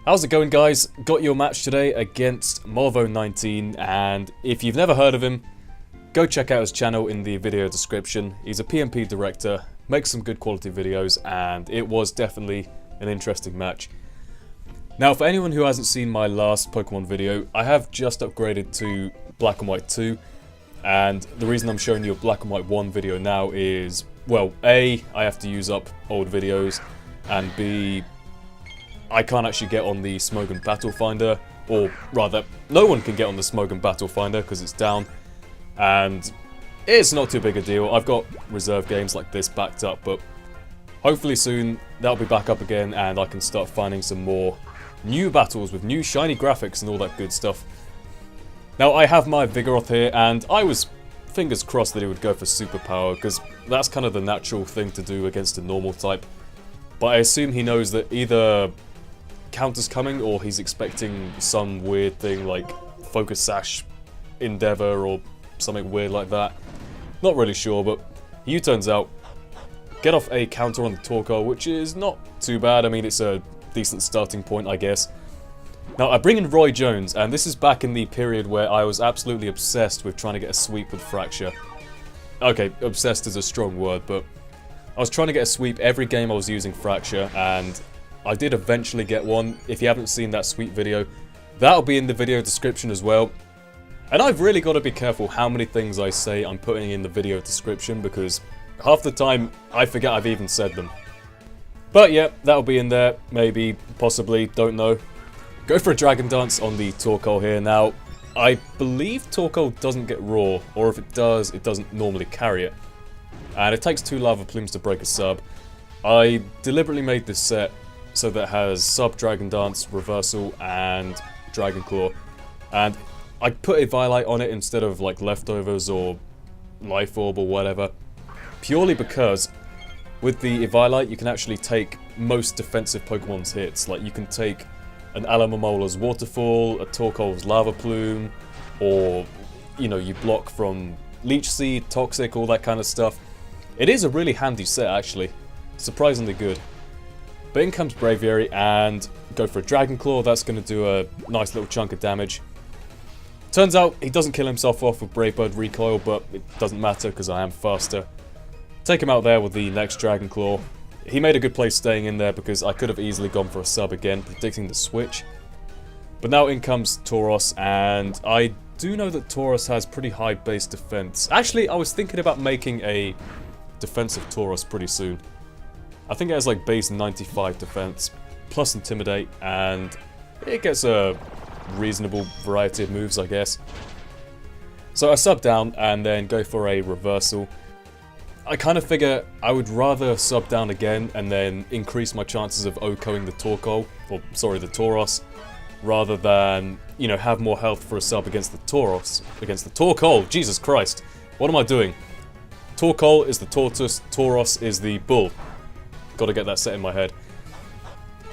How's it going, guys? Got your match today against Mulvone19, and if you've never heard of him, go check out his channel in the video description. He's a PMP director, makes some good quality videos, and it was definitely an interesting match. Now, for anyone who hasn't seen my last Pokemon video, I have just upgraded to Black and White 2, and the reason I'm showing you a Black and White 1 video now is, well, A, I have to use up old videos, and B, I can't actually get on the Smogon Battle Finder, or rather, no one can get on the Smogon Battle Finder because it's down, and it's not too big a deal. I've got reserve games like this backed up, but hopefully soon that'll be back up again and I can start finding some more new battles with new shiny graphics and all that good stuff. Now, I have my Vigoroth here, and I was fingers crossed that he would go for Superpower, because that's kind of the natural thing to do against a normal type. But I assume he knows that either Counter's coming, or he's expecting some weird thing like Focus Sash Endeavor or something weird like that. Not really sure, but he U-turns out, get off a counter on the Torkoal, which is not too bad. I mean, it's a decent starting point, I guess. Now, I bring in Roy Jones, and this is back in the period where I was absolutely obsessed with trying to get a sweep with Fraxure. Okay, obsessed is a strong word, but I was trying to get a sweep every game I was using Fraxure, and I did eventually get one. If you haven't seen that sweep video, that'll be in the video description as well. And I've really got to be careful how many things I say I'm putting in the video description, because half the time I forget I've even said them. But yeah, that'll be in there, maybe, possibly, don't know. Go for a Dragon Dance on the Torkoal here. Now, I believe Torkoal doesn't get Raw, or if it does, it doesn't normally carry it. And it takes 2 Lava Plumes to break a sub. I deliberately made this set so that it has Sub, Dragon Dance, Reversal, and Dragon Claw. And I put a Violite on it instead of like Leftovers or Life Orb or whatever, purely because with the Violite you can actually take most defensive Pokemon's hits. Like, you can take an Alamomola's Waterfall, a Torkoal's Lava Plume, or, you know, you block from Leech Seed, Toxic, all that kind of stuff. It is a really handy set, actually. Surprisingly good. But in comes Braviary, and go for a Dragon Claw. That's going to do a nice little chunk of damage. Turns out he doesn't kill himself off with Brave Bird Recoil, but it doesn't matter because I am faster. Take him out there with the next Dragon Claw. He made a good play staying in there because I could have easily gone for a sub again, predicting the switch. But now in comes Tauros, and I do know that Tauros has pretty high base defense. Actually, I was thinking about making a defensive Tauros pretty soon. I think it has like base 95 defense, plus Intimidate, and it gets a reasonable variety of moves, I guess. So I sub down and then go for a Reversal. I kind of figure I would rather sub down again and then increase my chances of OHKOing the Torkoal, or sorry, the Tauros, rather than, you know, have more health for a sub against the Tauros, against the Torkoal. Jesus Christ, what am I doing? Torkoal is the tortoise, Tauros is the bull. Gotta get that set in my head.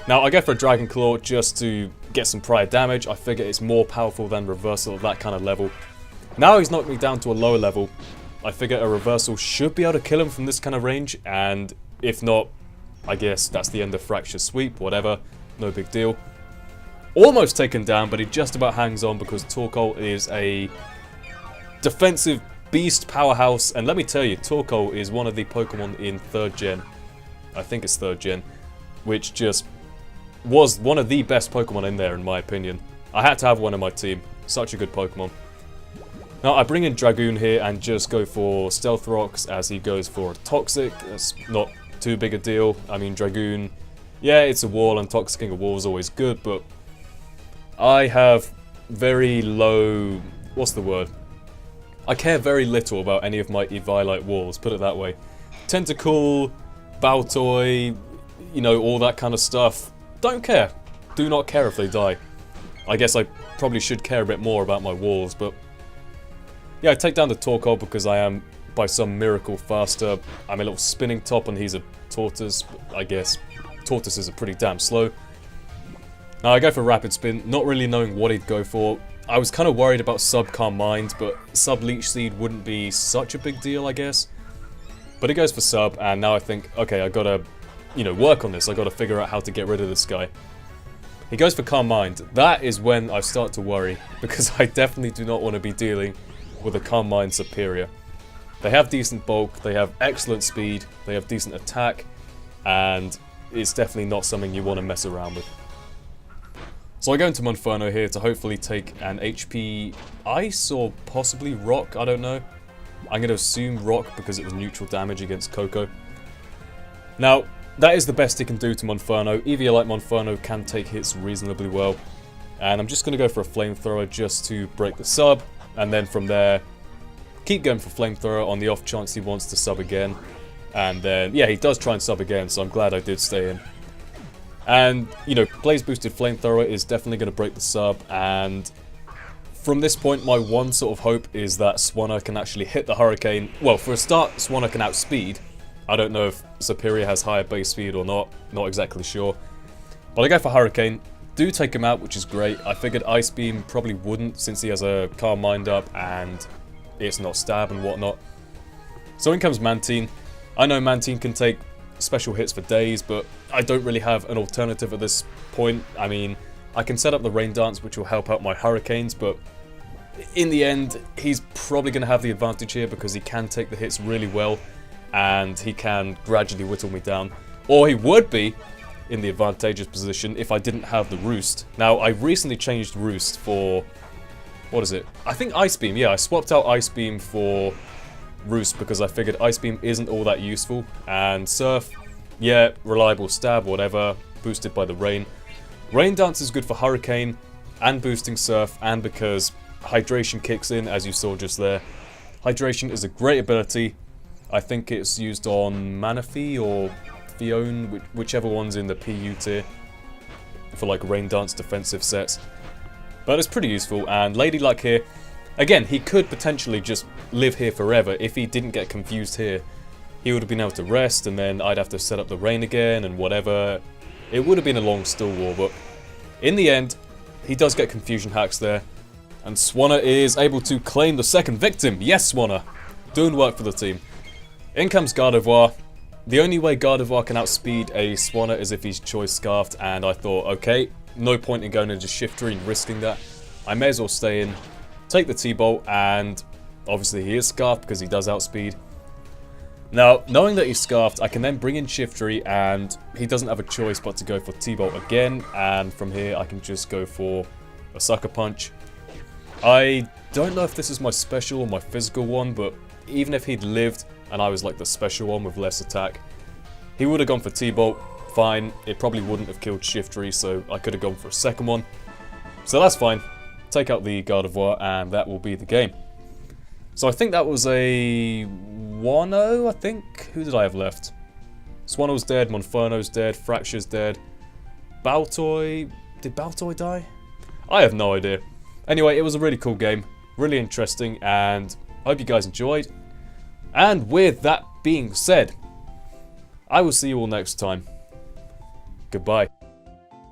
Now, I go for a Dragon Claw just to get some prior damage. I figure it's more powerful than Reversal at that kind of level. Now he's knocked me down to a lower level. I figure a Reversal should be able to kill him from this kind of range, and if not, I guess that's the end of Fraxure Sweep, whatever, no big deal. Almost taken down, but he just about hangs on because Torkoal is a defensive beast powerhouse, and let me tell you, Torkoal is one of the Pokemon in 3rd gen. I think it's 3rd gen, which just was one of the best Pokemon in there, in my opinion. I had to have one in my team. Such a good Pokemon. Now, I bring in Dragoon here and just go for Stealth Rocks as he goes for a Toxic. That's not too big a deal. I mean, Dragoon, yeah, it's a wall, and Toxicking a wall is always good, but I have very low... what's the word? I care very little about any of my Eviolite walls, put it that way. Tentacool, Baltoy, you know, all that kind of stuff. Don't care. Do not care if they die. I guess I probably should care a bit more about my walls, but yeah, I take down the Torkoal because I am, by some miracle, faster. I'm a little spinning top and he's a tortoise. I guess tortoises are pretty damn slow. Now I go for Rapid Spin, not really knowing what he'd go for. I was kind of worried about Sub Calm Mind, but Sub Leech Seed wouldn't be such a big deal, I guess. But he goes for Sub, and now I think, okay, I gotta, you know, work on this. I gotta figure out how to get rid of this guy. He goes for Calm Mind. That is when I start to worry, because I definitely do not want to be dealing with a Calm Mind superior. They have decent bulk, they have excellent speed, they have decent attack, and it's definitely not something you want to mess around with. So I go into Monferno here to hopefully take an HP Ice or possibly Rock, I don't know. I'm going to assume Rock because it was neutral damage against Coco. Now, that is the best he can do to Monferno. Eevee-like Monferno can take hits reasonably well. And I'm just going to go for a Flamethrower just to break the sub. And then from there, keep going for Flamethrower on the off chance he wants to sub again. And then, yeah, he does try and sub again, so I'm glad I did stay in. And, you know, Blaze Boosted Flamethrower is definitely going to break the sub. And from this point, my one sort of hope is that Swanna can actually hit the Hurricane. Well, for a start, Swanna can outspeed. I don't know if Superior has higher base speed or not exactly sure. But I go for Hurricane, do take him out, which is great. I figured Ice Beam probably wouldn't since he has a Calm Mind up and it's not stab and whatnot. So in comes Mantine. I know Mantine can take special hits for days, but I don't really have an alternative at this point. I mean, I can set up the Rain Dance, which will help out my Hurricanes, but in the end, he's probably going to have the advantage here because he can take the hits really well. And he can gradually whittle me down. Or he would be in the advantageous position if I didn't have the Roost. Now, I recently changed Roost for... what is it? I think Ice Beam. Yeah, I swapped out Ice Beam for Roost because I figured Ice Beam isn't all that useful. And Surf, yeah, reliable stab, whatever, boosted by the Rain. Rain Dance is good for Hurricane and boosting Surf, and because Hydration kicks in, as you saw just there. Hydration is a great ability. I think it's used on Manaphy or Fione, whichever one's in the PU tier, for like Rain Dance defensive sets. But it's pretty useful, and Lady Luck here, again, he could potentially just live here forever if he didn't get confused here. He would have been able to rest, and then I'd have to set up the Rain again, and whatever. It would have been a long still war, but in the end, he does get confusion hacks there. And Swanna is able to claim the second victim. Yes, Swanna. Doing work for the team. In comes Gardevoir. The only way Gardevoir can outspeed a Swanna is if he's Choice Scarfed, and I thought, okay, no point in going into Shiftry and risking that. I may as well stay in, take the T-Bolt, and obviously he is Scarfed because he does outspeed. Now, knowing that he's Scarfed, I can then bring in Shiftry, and he doesn't have a choice but to go for T-Bolt again, and from here I can just go for a Sucker Punch. I don't know if this is my special or my physical one, but even if he'd lived and I was like the special one with less attack, he would have gone for T-Bolt, fine. It probably wouldn't have killed Shiftry, so I could have gone for a second one. So that's fine. Take out the Gardevoir, and that will be the game. So I think that was a 1-0, I think. Who did I have left? Swannell's dead, Monferno's dead, Fraxure's dead. Baltoy... did Baltoy die? I have no idea. Anyway, it was a really cool game, really interesting, and I hope you guys enjoyed. And with that being said, I will see you all next time. Goodbye.